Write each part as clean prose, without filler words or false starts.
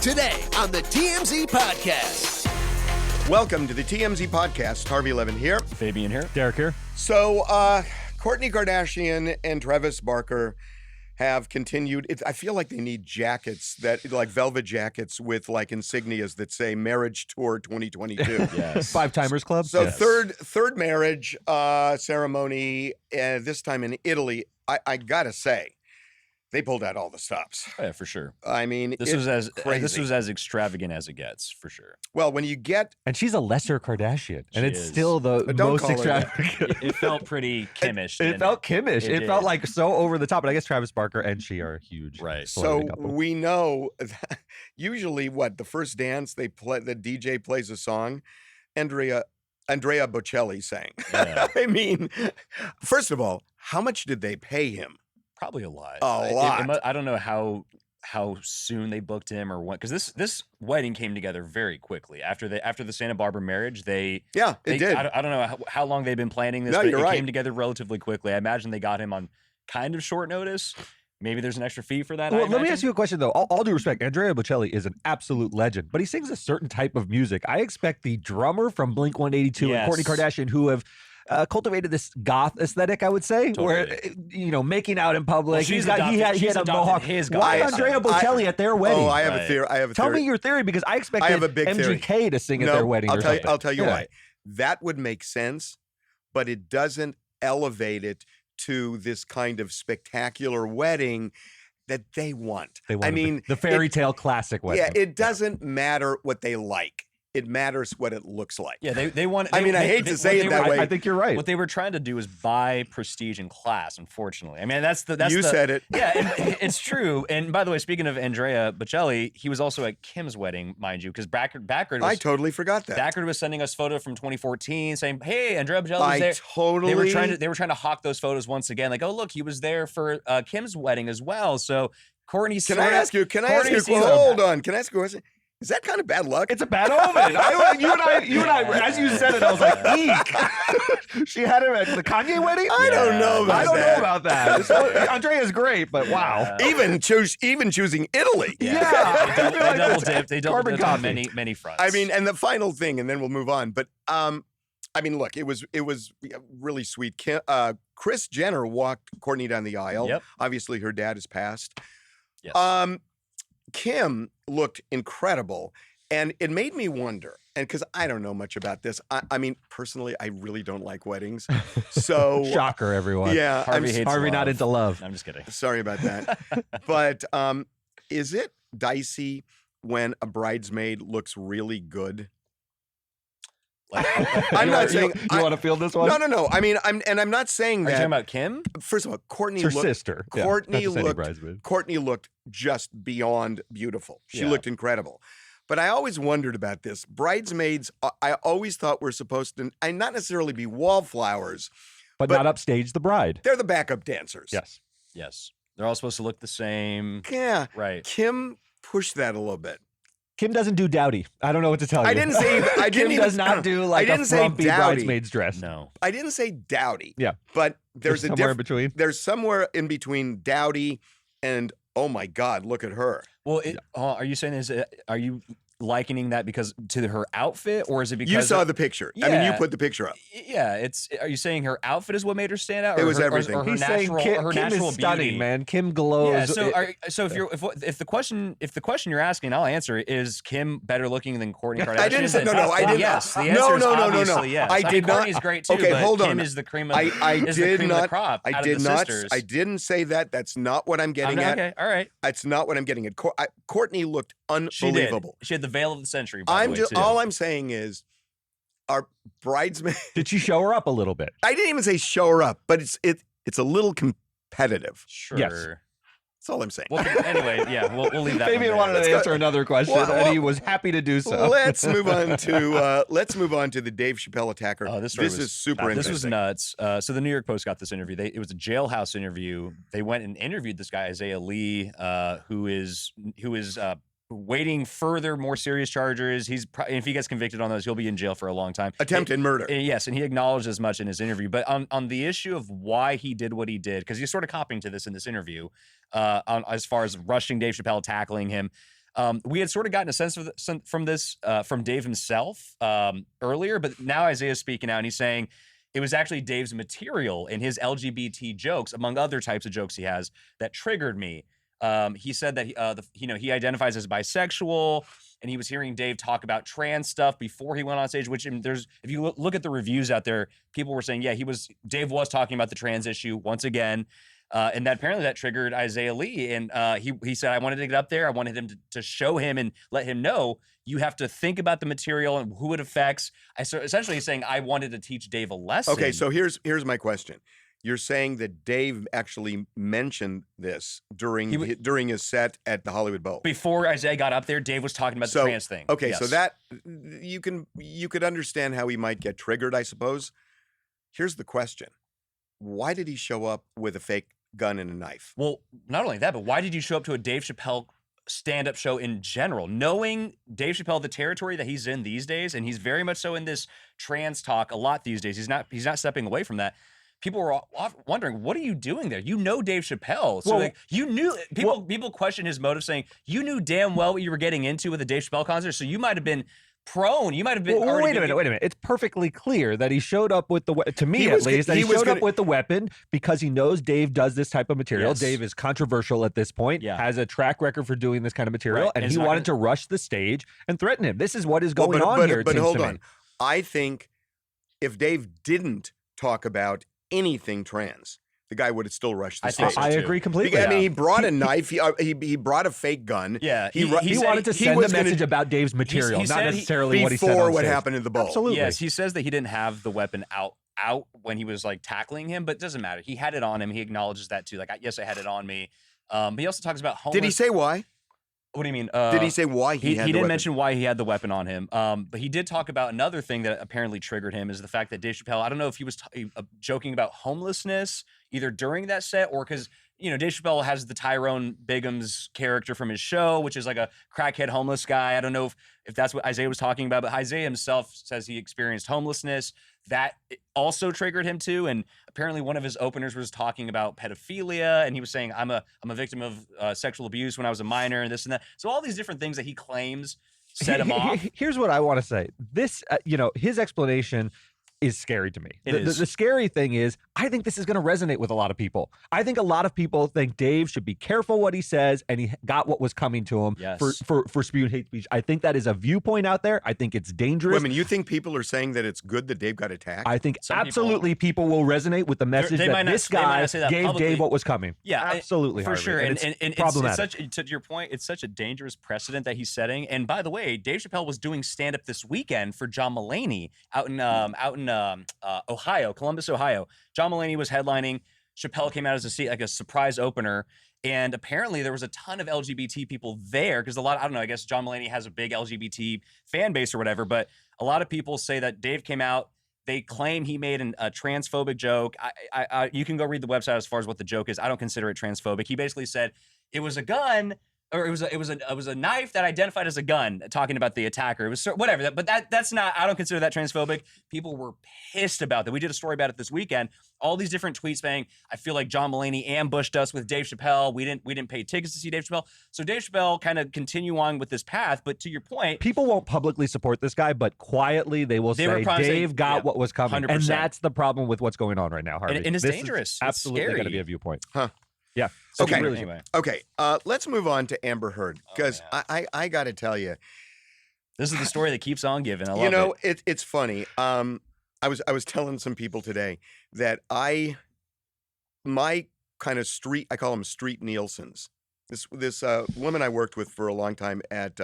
Today on the TMZ Podcast. Welcome to the TMZ Podcast. Harvey Levin here. Fabian here. Derek here. So, Kourtney Kardashian and Travis Barker have continued. I feel like they need jackets like velvet jackets with like insignias that say Marriage Tour 2022. Yes. Five Timers Club. So Yes. third marriage ceremony, this time in Italy. I gotta say, they pulled out all the stops. Oh, yeah, for sure. I mean, This was crazy. as extravagant as it gets, for sure. Well, when you get And she's a lesser Kardashian, and She it's is. still the But don't most call her that. extravagant. It felt pretty Kimmish. It didn't felt Kimmish. It It felt did. like so over the top. But I guess Travis Barker and she are huge. Right. so celebrity couple. we know that usually the first dance they play, the DJ plays a song. Andrea Bocelli sang. Yeah. I mean, first of all, how much did they pay him? Probably a lot. A lot. I don't know how soon they booked him or what, because this wedding came together very quickly after the Santa Barbara marriage. Yeah, it did. I don't know how long they've been planning this, No, but you're it right. came together relatively quickly. I imagine they got him on kind of short notice. Maybe there's an extra fee for that. Well, let me ask you a question, though. All due respect, Andrea Bocelli is an absolute legend, but he sings a certain type of music. I expect the drummer from Blink-182 and Yes. Kourtney Kardashian, who have cultivated this goth aesthetic, I would say, where, Totally. making out in public. Well, he had she's a adopted mohawk. his Why goth Andrea aesthetic. Bocelli at their wedding? Oh, I have Right. a theory. I have a Tell theory. me your theory, because I expected I have a big theory. MGK to sing at No, their wedding. I'll or tell you. something. I'll tell you Yeah. why. That would make sense, but it doesn't elevate it to this kind of spectacular wedding that they want. They I wanted mean, the fairy tale classic wedding. yeah, it doesn't matter what they like. It matters what it looks like. Yeah, they want. I mean, I hate to say it that way. I think you're right. What they were trying to do is buy prestige and class. Unfortunately, I mean You said it. Yeah, and it's true. And by the way, speaking of Andrea Bocelli, he was also at Kim's wedding, mind you, because Backard I was totally forgot that. Backard was sending us photo from 2014, saying, "Hey, Andrea Bocelli was I there." totally. They were trying to hawk those photos once again, like, "Oh, look, he was there for Kim's wedding as well." So Kourtney, Can I ask you? Kourtney Hold on. Can I ask you a question? Is that kind of bad luck? It's a bad omen. You and I, as you said it, I was like, eek. She had him at the Kanye wedding? I don't know about I don't that. know about that. So, Andrea's great, but wow. Even choosing Italy. Yeah. They double dipped. They double Carbon dipped on copy. many fronts. I mean, and the final thing, and then we'll move on. But I mean, look, it was really sweet. Kris Jenner walked Kourtney down the aisle. Yep. Obviously, her dad has passed. Yes. Kim looked incredible, and it made me wonder. And because I don't know much about this, I mean, personally, I really don't like weddings. So Shocker, everyone. yeah, Harvey hates Harvey not love. into love. I'm just kidding. sorry about that. But is it dicey when a bridesmaid looks really good? I'm not saying. You want to feel this one? No. I mean, I'm not saying Are you that. talking about Kim? First of all, Kourtney It's her looked. sister. Yeah, Kourtney not just any looked. bridesmaid. Kourtney looked just beyond beautiful. She Yeah. looked incredible. But I always wondered about this. Bridesmaids, I always thought were supposed to, and not necessarily be wallflowers. But But- not upstage the bride. They're the backup dancers. Yes. Yes. They're all supposed to look the same. Yeah. Right. Kim pushed that a little bit. Kim doesn't do dowdy. I don't know what to tell you. I didn't say. I Kim didn't even, does not do like didn't a say frumpy dowdy. bridesmaid's dress. No. I didn't say dowdy. Yeah. But there's a somewhere in difference. between. There's somewhere in between dowdy and oh my God, look at her. Well, are you saying are you likening that because to her outfit, or is it because You saw the picture. I mean, you Yeah. put the picture up. Yeah, are you saying her outfit is what made her stand out? It or was her, everything. Or her He's natural, saying Kim, her Kim natural is stunning, beauty. man. Kim glows. Yeah. So if the question you're asking, I'll answer it, is Kim better looking than Kourtney Kardashian? I didn't say no. I Well, didn't. Yes, the no, answer is no. obviously yes. I mean, did not. Kourtney's great too. Okay, but hold Kim on. is the cream of. I is the did cream of the not. crop I out did of the not. sisters. I didn't say that. That's not what I'm getting at. Okay, all right. That's not what I'm getting at. Kourtney looked She did. unbelievable. She had the veil of the century. By the way, too. All I'm saying is, our bridesmaid. Did she show her up a little bit? I didn't even say show her up, but it's a little competitive. Sure. Yes. That's all I'm saying. Well, anyway, yeah, we'll leave that. Fabian one wanted there. to answer another question, Well, and he was happy to do so. Let's move on to the Dave Chappelle attacker. Oh, this story is was super This interesting. was nuts. So the New York Post got this interview. It was a jailhouse interview. They went and interviewed this guy Isaiah Lee, who is waiting further, more serious charges. If he gets convicted on those, he'll be in jail for a long time. Attempted murder. Yes, and he acknowledged as much in his interview. But on the issue of why he did what he did, because he's sort of copying to this in this interview, as far as rushing Dave Chappelle, tackling him. We had sort of gotten a sense of from this from Dave himself earlier, but now Isaiah's speaking out and he's saying it was actually Dave's material and his LGBT jokes, among other types of jokes he has, that triggered me. He said that he identifies as bisexual, and he was hearing Dave talk about trans stuff before he went on stage. Which if you look at the reviews out there, people were saying, yeah, Dave was talking about the trans issue once again. And that apparently that triggered Isaiah Lee. And he said, I wanted to get up there. I wanted him to show him and let him know you have to think about the material and who it affects. Essentially he's saying I wanted to teach Dave a lesson. Okay, so here's my question. You're saying that Dave actually mentioned this during his set at the Hollywood Bowl. Before Isaiah got up there, Dave was talking about the trans thing. Okay, yes. so that you could understand how he might get triggered, I suppose. Here's the question. Why did he show up with a fake gun and a knife? Well, not only that, but why did you show up to a Dave Chappelle stand-up show in general, knowing Dave Chappelle, the territory that he's in these days, and he's very much so in this trans talk a lot these days. He's not stepping away from that. People were wondering, what are you doing there? You know Dave Chappelle. So you knew, people question his motive, saying you knew damn well what you were getting into with a Dave Chappelle concert, so you might have been prone. You might have been. Well, wait a minute. It's perfectly clear that he showed up with to me at least, that he showed up with the weapon because he knows Dave does this type of material. Yes. Dave is controversial at this point, has a track record for doing this kind of material, and he wanted to rush the stage and threaten him. This is what is going on here. But hold on. I think if Dave didn't talk about anything trans, the guy would have still rushed the stage. I agree completely. I mean, he brought a knife. He brought a fake gun. Yeah, he wanted to send a message about Dave's material, not necessarily what he said before what happened in the bowl. Absolutely. Yes, he says that he didn't have the weapon out when he was like tackling him, but it doesn't matter. He had it on him. He acknowledges that too. Like, yes, I had it on me. But he also talks about homeless. Did he say why? What do you mean? Did he say why he had the weapon? He didn't mention why he had the weapon on him. But he did talk about another thing that apparently triggered him is the fact that Dave Chappelle, I don't know if he was joking about homelessness either during that set or because, Dave Chappelle has the Tyrone Bigham's character from his show, which is like a crackhead homeless guy. I don't know if that's what Isaiah was talking about, but Isaiah himself says he experienced homelessness. That also triggered him too. And apparently one of his openers was talking about pedophilia, and he was saying, I'm a victim of sexual abuse when I was a minor and this and that. So all these different things that he claims set him off. Here's what I want to say. This, his explanation is scary to me. The scary thing is, I think this is going to resonate with a lot of people. I think a lot of people think Dave should be careful what he says, and he got what was coming to him for spewing hate speech. I think that is a viewpoint out there. I think it's dangerous. Wait, you think people are saying that it's good that Dave got attacked? I think absolutely people will resonate with the message that this guy gave Dave what was coming. Yeah, absolutely, for Harvey. sure. And it's problematic. It's to your point, it's such a dangerous precedent that he's setting. And by the way, Dave Chappelle was doing stand-up this weekend for John Mulaney out in Ohio, Columbus, Ohio. John Mulaney was headlining. Chappelle came out as a surprise opener. And apparently there was a ton of LGBT people there because I don't know, I guess John Mulaney has a big LGBT fan base or whatever, but a lot of people say that Dave came out. They claim he made a transphobic joke. You can go read the website as far as what the joke is. I don't consider it transphobic. He basically said it was a gun, or it was a knife that identified as a gun, talking about the attacker. It was whatever, but that's not. I don't consider that transphobic. People were pissed about that. We did a story about it this weekend. All these different tweets saying, "I feel like John Mulaney ambushed us with Dave Chappelle. We didn't pay tickets to see Dave Chappelle." So Dave Chappelle kind of continue on with this path. But to your point, people won't publicly support this guy, but quietly they will say Dave got what was coming, 100%. And that's the problem with what's going on right now, Harvey. And it's dangerous. Absolutely got to be a viewpoint. Huh. Yeah. Okay. Anyway. Okay. Let's move on to Amber Heard because I got to tell you, this is the story that keeps on giving. I love it. It's funny. I was telling some people today that my kind of street, I call them street Nielsen's. This woman I worked with for a long time at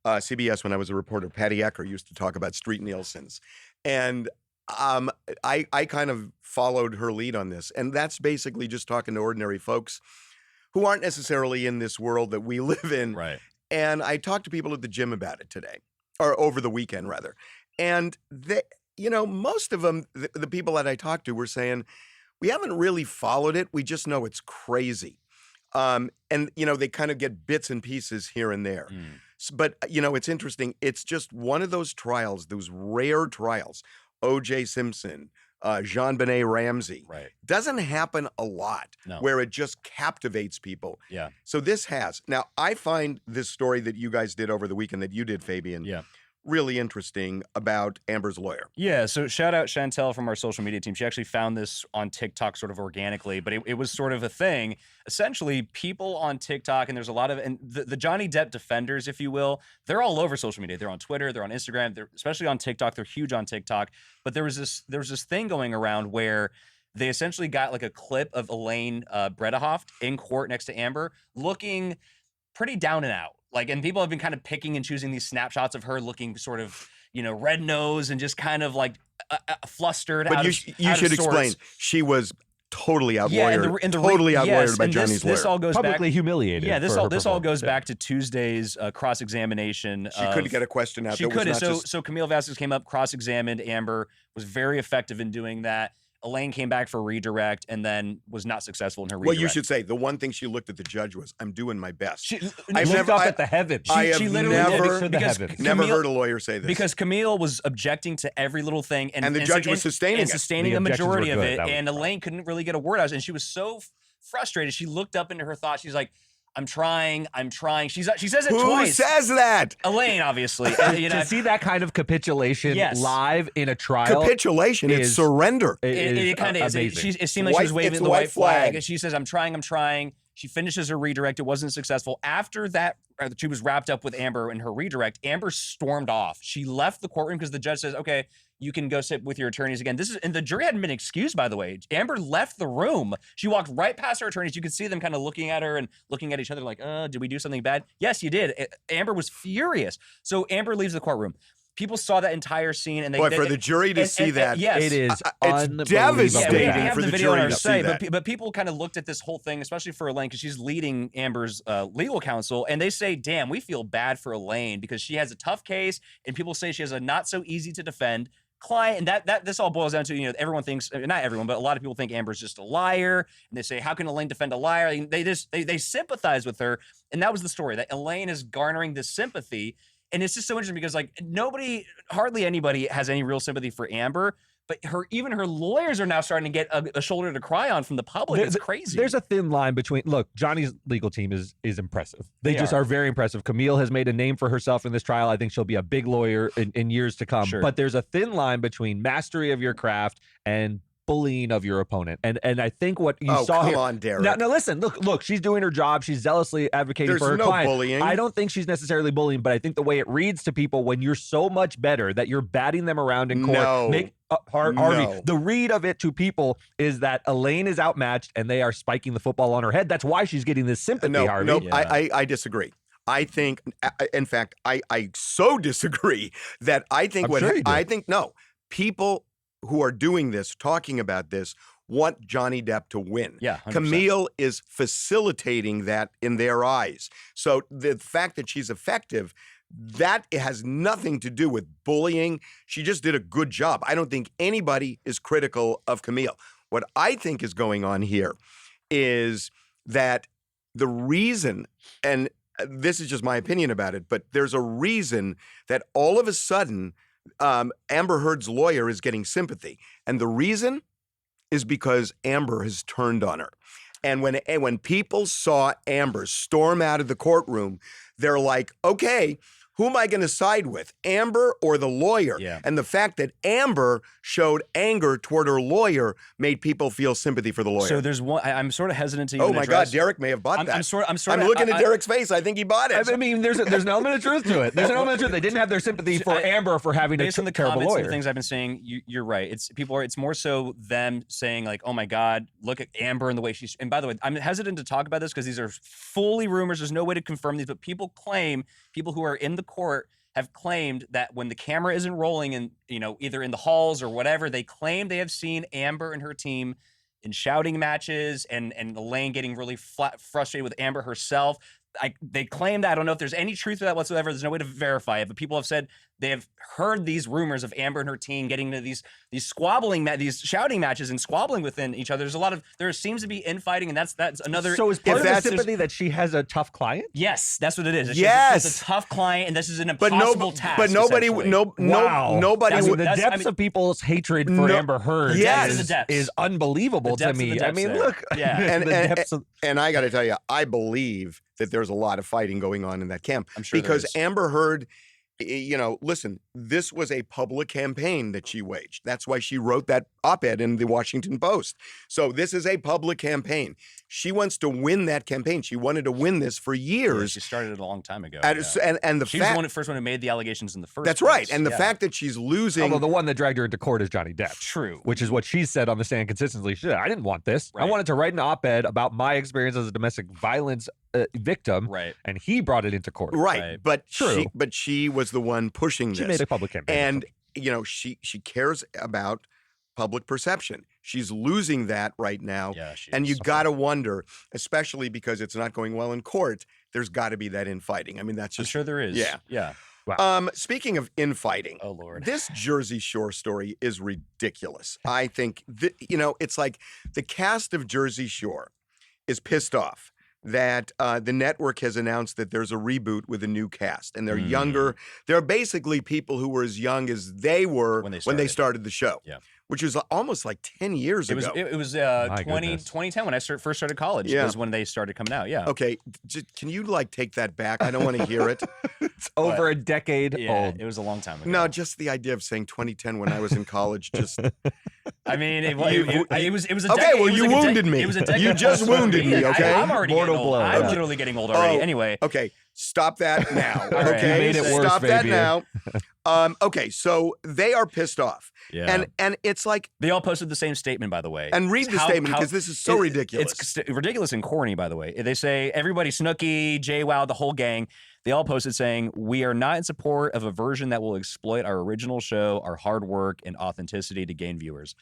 CBS when I was a reporter, Patty Ecker, used to talk about street Nielsen's, and I kind of followed her lead on this, and that's basically just talking to ordinary folks who aren't necessarily in this world that we live in. Right. And I talked to people at the gym about it today, or over the weekend rather, and they, most of them, the people that I talked to, were saying we haven't really followed it. We just know it's crazy, and they kind of get bits and pieces here and there. But it's interesting. It's just one of those trials, those rare trials. O.J. Simpson, Jean-Benet Ramsey. Right. Doesn't happen a lot No. where it just captivates people. Yeah. So this has. Now, I find this story that you guys did over the weekend, that you did, Fabian, Yeah. really interesting about Amber's lawyer. Yeah, so shout out Chantelle from our social media team. She actually found this on TikTok sort of organically, but it was sort of a thing. Essentially, people on TikTok, and there's a lot of, and the Johnny Depp defenders, if you will, they're all over social media. They're on Twitter, they're on Instagram, they're especially on TikTok. They're huge on TikTok. But there was this thing going around where they essentially got like a clip of Elaine Bredehoft in court next to Amber looking pretty down and out. Like, and people have been kind of picking and choosing these snapshots of her looking sort of, red nose and just kind of like flustered. But you should explain. She was totally outlawyered, outlawyered by Johnny's lawyer. This all goes publicly humiliated. Yeah, this all goes back to Tuesday's cross-examination. She couldn't get a question out. She couldn't. So Camille Vasquez came up, cross-examined Amber, was very effective in doing that. Elaine came back for redirect and then was not successful in her redirect. Well, you should say the one thing she looked at the judge was, "I'm doing my best." She looked up at the heavens. She literally never heard a lawyer say this. Because Camille was objecting to every little thing, and the judge was sustaining the majority of it, and Elaine couldn't really get a word out, and she was so frustrated. She looked up into her thoughts. She's like, I'm trying. She says it twice. Who says that? Elaine, obviously. To see that kind of capitulation live in a trial. Capitulation, it's surrender. It kind of is. It seemed like she was waving the white flag. And she says, I'm trying. She finishes her redirect. It wasn't successful. After that, she was wrapped up with Amber in her redirect. Amber stormed off. She left the courtroom because the judge says, okay, you can go sit with your attorneys again. And the jury hadn't been excused, by the way. Amber left the room. She walked right past her attorneys. You could see them kind of looking at her and looking at each other like, did we do something bad? Yes, you did. Amber was furious. So Amber leaves the courtroom. People saw that entire scene, and for the jury to see that, yes, it is it's devastating. We have for the the video on jury our to see site, that. but people kind of looked at this whole thing, especially for Elaine, because she's leading Amber's legal counsel, and they say, "Damn, we feel bad for Elaine because she has a tough case, and people say she has a not so easy to defend client." And that this all boils down to, everyone thinks, not everyone, but a lot of people think Amber's just a liar, and they say, how can Elaine defend a liar? They sympathize with her, and that was the story, that Elaine is garnering this sympathy. And it's just so interesting because hardly anybody has any real sympathy for Amber, but even her lawyers are now starting to get a shoulder to cry on from the public. It's crazy. There's a thin line between, look, Johnny's legal team is impressive. They just are very impressive. Camille has made a name for herself in this trial. I think she'll be a big lawyer in years to come. Sure. But there's a thin line between mastery of your craft and bullying of your opponent. And I think what you saw here. Come on, Derek. Now listen, look, she's doing her job. She's zealously advocating for her client. Bullying. I don't think she's necessarily bullying, but I think the way it reads to people when you're so much better that you're batting them around in court. Harvey, the read of it to people is that Elaine is outmatched and they are spiking the football on her head. That's why she's getting this sympathy, Harvey. No, I disagree. I think, in fact, I so disagree that I think people who are doing this, talking about this, want Johnny Depp to win. Yeah, 100%. Camille is facilitating that in their eyes. So the fact that she's effective, that has nothing to do with bullying. She just did a good job. I don't think anybody is critical of Camille. What I think is going on here is that the reason, and this is just my opinion about it, but there's a reason that all of a sudden Amber Heard's lawyer is getting sympathy. And the reason is because Amber has turned on her. And when people saw Amber storm out of the courtroom, they're like, okay, who am I going to side with, Amber or the lawyer? Yeah. And the fact that Amber showed anger toward her lawyer made people feel sympathy for the lawyer. So there's one. I'm sort of hesitant to even Oh my address. God, Derek may have bought that. I'm looking at Derek's face. I think he bought it. I mean, there's an element of truth to it. There's an element of truth. They didn't have their sympathy for Amber for having based on the terrible comments lawyer. and the things I've been saying. You're right. It's more so them saying like, oh my God, look at Amber and the way she's. And by the way, I'm hesitant to talk about this because these are fully rumors. There's no way to confirm these, but people who are in the court have claimed that when the camera isn't rolling and, either in the halls or whatever, they claim they have seen Amber and her team in shouting matches and Elaine getting really frustrated with Amber herself. They claim that. I don't know if there's any truth to that whatsoever. There's no way to verify it, but people have said they have heard these rumors of Amber and her team getting into these squabbling, these shouting matches and squabbling within each other. There seems to be infighting, and that's another. So is part of the sympathy that she has a tough client? Yes, that's what it is. Yes, it's a tough client, and this is an impossible task. But nobody, nobody. The depths of people's hatred for Amber Heard is unbelievable to me. I mean, look, and I got to tell you, I believe that there's a lot of fighting going on in that camp. I'm sure because Amber Heard. Listen, this was a public campaign that she waged. That's why she wrote that op-ed in the Washington Post. So this is a public campaign. She wants to win that campaign. She wanted to win this for years. Yeah, she started it a long time ago. And she was the first one who made the allegations in the first That's place. right. And the fact that she's losing. Although the one that dragged her into court is Johnny Depp. True. Which is what she said on the stand consistently. She said, I didn't want this. Right. I wanted to write an op-ed about my experience as a domestic violence victim. Right. And he brought it into court. Right. But she was the one pushing this. She made a public campaign. And, she cares about public perception. She's losing that right now. Yeah, and you got to wonder, especially because it's not going well in court, there's got to be that infighting. I mean, that's just. I'm sure there is. Yeah. Yeah. Wow. Speaking of infighting, oh Lord, this Jersey Shore story is ridiculous. I think, it's like the cast of Jersey Shore is pissed off that the network has announced that there's a reboot with a new cast, and they're younger. They're basically people who were as young as they were when they started the show. Yeah. Which was almost like 10 years ago. It was 2010 when I first started college. Yeah. Was when they started coming out. Yeah. Okay, can you take that back? I don't want to hear it. It's over a decade old. It was a long time ago. No, just the idea of saying 2010 when I was in college just. I mean, it was a decade. Okay, well, you wounded me. It was a decade. You just wounded me, okay? I'm already Mortal getting old. blow. I'm literally getting old already. Anyway. Okay, stop that now. All right. Okay, You made it worse, stop that baby. now. Okay, so they are pissed off. Yeah. And it's like. They all posted the same statement, by the way. And read the statement because this is so ridiculous. It's ridiculous and corny, by the way. They say everybody, Snooki, JWoww, the whole gang, they all posted saying, we are not in support of a version that will exploit our original show, our hard work, and authenticity to gain viewers.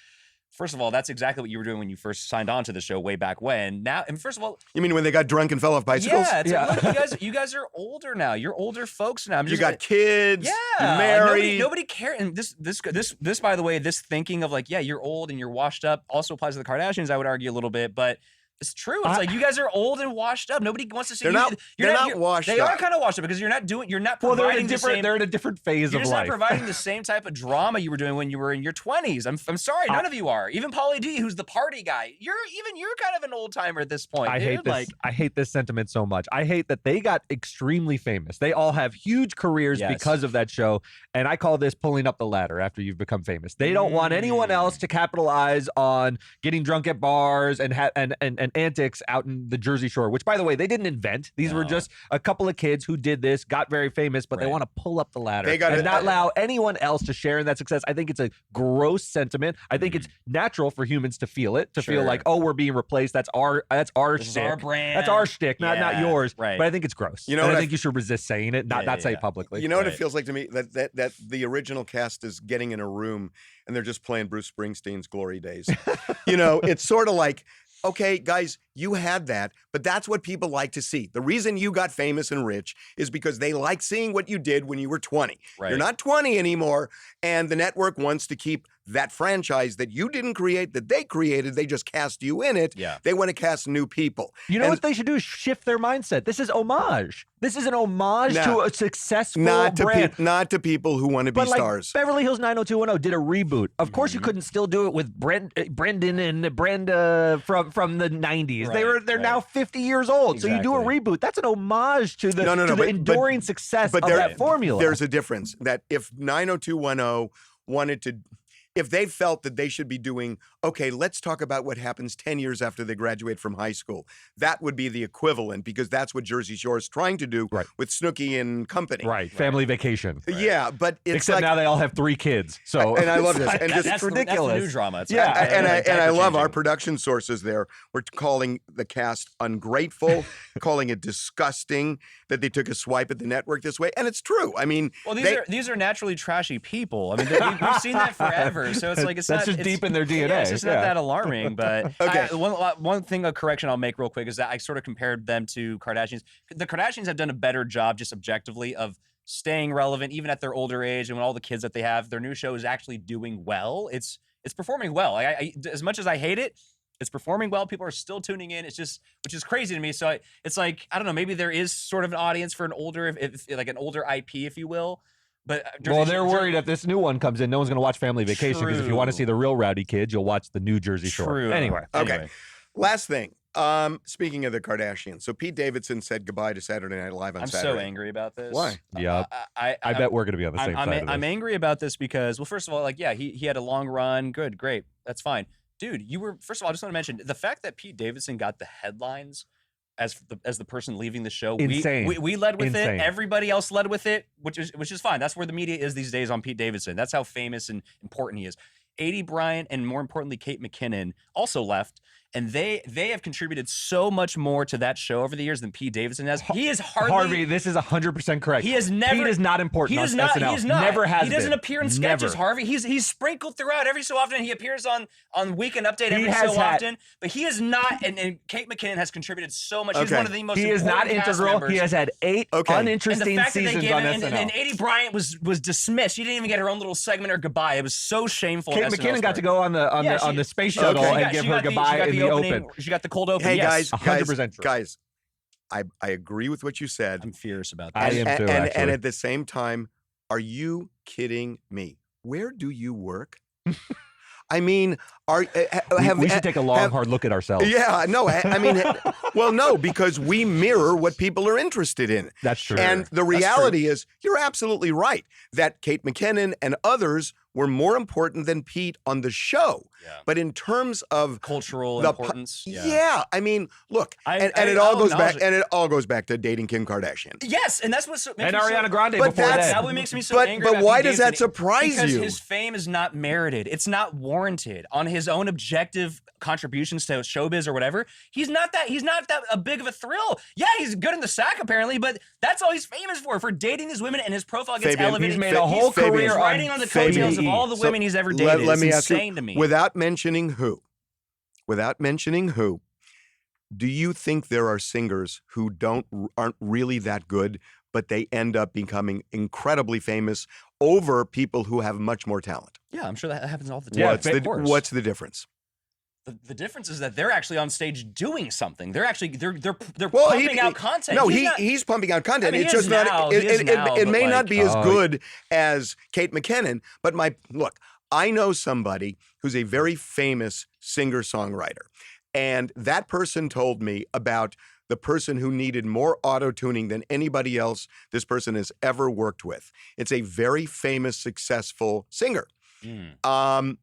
First of all, that's exactly what you were doing when you first signed on to the show way back when. Now, and first of all, you mean when they got drunk and fell off bicycles? Yeah, look, you guys are older now. You're older folks now. You got kids. Yeah, you're married. Nobody cares. And this, by the way, this thinking of like, yeah, you're old and you're washed up also applies to the Kardashians. I would argue a little bit, but. It's true. It's like you guys are old and washed up. Nobody wants to see they're you. They're not washed up. They are kind of washed up because you're not providing they're in a different phase of life. You're just not providing the same type of drama you were doing when you were in your 20s. I'm sorry, none of you are. Even Pauly D, who's the party guy. You're kind of an old timer at this point. I hate this sentiment so much. I hate that they got extremely famous. They all have huge careers because of that show. And I call this pulling up the ladder after you've become famous. They don't want anyone else to capitalize on getting drunk at bars and antics out in the Jersey Shore, which, by the way, they didn't invent. These were just a couple of kids who did this, got very famous, but they want to pull up the ladder and not allow anyone else to share in that success. I think it's a gross sentiment. I think it's natural for humans to feel it, to feel like, oh, we're being replaced. That's our shtick. Our brand. That's our shtick, not yours. Right. But I think it's gross. I think you should resist saying it, not say it publicly. You know what it feels like to me? That the original cast is getting in a room and they're just playing Bruce Springsteen's Glory Days. It's sort of like, okay, guys, you had that, but that's what people like to see. The reason you got famous and rich is because they like seeing what you did when you were 20. Right. You're not 20 anymore, and the network wants to keep that franchise that you didn't create, that they created. They just cast you in it. Yeah. They want to cast new people. You know what they should do is shift their mindset. This is homage. This is an homage to a successful brand. Not to people who want to be stars. Beverly Hills 90210 did a reboot. Of course, you couldn't still do it with Brendan and Brenda from the 90s. They're now 50 years old. Exactly. So you do a reboot. That's an homage to the enduring success of that formula. There's a difference that if 90210 wanted to. If they felt that they should be doing, okay, let's talk about what happens 10 years after they graduate from high school. That would be the equivalent because that's what Jersey Shore is trying to do with Snooki and company. Right. Family vacation. Yeah, but it's except now they all have 3 kids. So and I love this. And that's ridiculous. That's the new drama. It's and I love our production sources there. We're calling the cast ungrateful, calling it disgusting that they took a swipe at the network this way. And it's true. I mean, well, these are naturally trashy people. I mean, we've seen that forever. So it's like that's just deep in their DNA. Yeah, it's just not that alarming. But okay. One thing, a correction I'll make real quick is that I sort of compared them to Kardashians. The Kardashians have done a better job, just objectively, of staying relevant even at their older age, and when all the kids that they have, their new show is actually doing well. It's performing well. As much as I hate it, it's performing well. People are still tuning in. It's just, which is crazy to me. So it's like, I don't know, maybe there is sort of an audience for an older, if like an older IP, if you will. But they're worried if this new one comes in, no one's going to watch Family Vacation, because if you want to see the real rowdy kids, you'll watch the new Jersey Shore. Anyway. Okay. Last thing. Speaking of the Kardashians, so Pete Davidson said goodbye to Saturday Night Live on Saturday. I'm so angry about this. Why? Yep. I bet we're going to be on the same side of this. I'm angry about this because, well, first of all, like, yeah, he had a long run. Good, great. That's fine. Dude, first of all, I just want to mention the fact that Pete Davidson got the headlines as the person leaving the show. Insane. We led with Insane. it. Everybody else led with it, which is fine. That's where the media is these days on Pete Davidson. That's how famous and important he is. Aidy Bryant and, more importantly, Kate McKinnon also left, and they have contributed so much more to that show over the years than Pete Davidson has. He is hardly... Harvey, this is 100% correct. He is never... Pete is not important on SNL. He is not. Never has been. He doesn't appear in sketches, Never. Harvey. He's sprinkled throughout every so often. He appears on Weekend Update every so often, but he is not, and Kate McKinnon has contributed so much. He's one of the most He is not integral. He has had 8 uninteresting seasons on SNL. And Aidy Bryant was dismissed. She didn't even get her own little segment or goodbye. It was so shameful. Kate McKinnon got to go on the space shuttle and give her goodbye in the open. She got the cold open. Hey, yes. 100% true. Guys, I agree with what you said. I'm furious about that. I am too, actually. And at the same time, are you kidding me? Where do you work? I mean, we should take a long, hard look at ourselves. Yeah, no, I mean, well, no, because we mirror what people are interested in. That's true. And the reality is, you're absolutely right, that Kate McKinnon and others were more important than Pete on the show. Yeah. But in terms of cultural importance, I mean, look, it all goes back to dating Kim Kardashian. Yes, and that's what and Ariana Grande before that. That what makes me so angry. But why does that surprise you? Because his fame is not merited. It's not warranted on his own objective contributions to showbiz or whatever. He's not that a big of a thrill. Yeah, he's good in the sack apparently, but that's all he's famous for dating these women, and his profile gets elevated. He's made a whole career riding on the coattails of all the women he's ever dated. Let me ask you, to me. Without mentioning who, do you think there are singers who aren't really that good, but they end up becoming incredibly famous over people who have much more talent? Yeah, I'm sure that happens all the time. Yeah, what's the difference? The difference is that they're actually on stage doing something. They're pumping out content. No, he's pumping out content. I mean, it's just not. It may not be as good as Kate McKinnon, but look. I know somebody who's a very famous singer-songwriter, and that person told me about the person who needed more auto-tuning than anybody else this person has ever worked with. It's a very famous, successful singer. And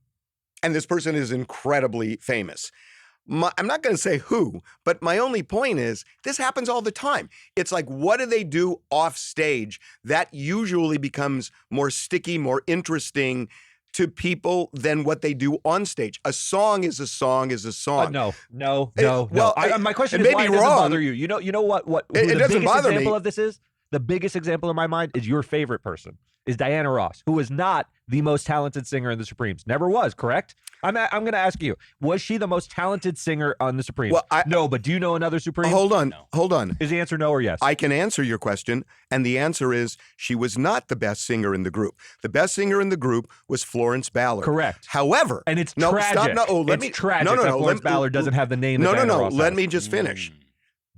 this person is incredibly famous. I'm not going to say who, but my only point is this happens all the time. It's like, what do they do off stage that usually becomes more sticky, more interesting to people than what they do on stage? A song is a song is a song. No. Well, my question is, why does it bother you? You know what? It doesn't bother me. The biggest example of this is, the biggest example in my mind is your favorite person, is Diana Ross, who is not the most talented singer in the Supremes. Never was, correct? I'm going to ask you, was she the most talented singer on the Supremes? Well, no, but do you know another Supreme? Hold on. Is the answer no or yes? I can answer your question, and the answer is she was not the best singer in the group. The best singer in the group was Florence Ballard. Correct. However, and it's tragic. It's tragic that Florence Ballard doesn't have the name that Diana Ross has. Let me just finish.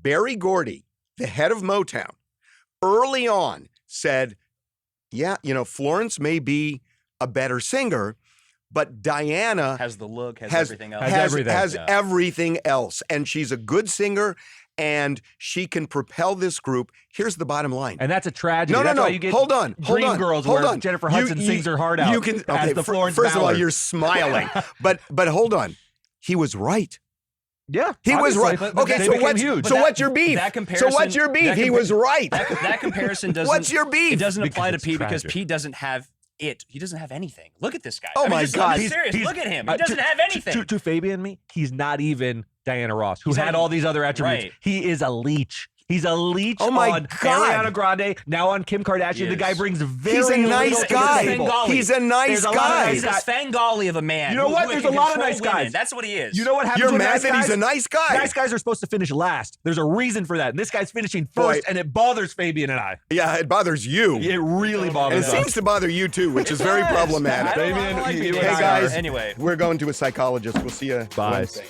Berry Gordy, the head of Motown, early on said, yeah, Florence may be a better singer, but Diana has the look, has everything else. Has everything else. And she's a good singer, and she can propel this group. Here's the bottom line. And that's a tragedy. No. That's why you get Dreamgirls where Jennifer Hudson sings her heart out. First of all, you're smiling. but hold on. He was right. Yeah, he was right. Okay, so what's your beef? So what's your beef? He was right. That comparison doesn't. What's your beef? It doesn't apply to Pete because Pete doesn't have it. He doesn't have anything. Look at this guy. Oh my God! I'm serious. Look at him. He doesn't have anything. To Fabian and me, he's not even Diana Ross, who had all these other attributes. Right. He is a leech. He's a leech Oh my on God. Ariana Grande, now on Kim Kardashian. The guy brings very He's a nice little to the guy. table. He's a nice There's a lot of guy. nice He's a guys. Svengali of a man. You know what? There's a lot of nice guys. That's what he is. You know what happens You're with mad nice that guys? he's a nice guy. Nice guys are supposed to finish last. There's a reason for that. And this guy's finishing first, and it bothers Fabian and I. Yeah, it bothers you. It really And bothers it us. seems to bother you too, which is very problematic. I don't like you it. and Hey I guys, Anyway. we're going to a psychologist. We'll see you Bye. Wednesday.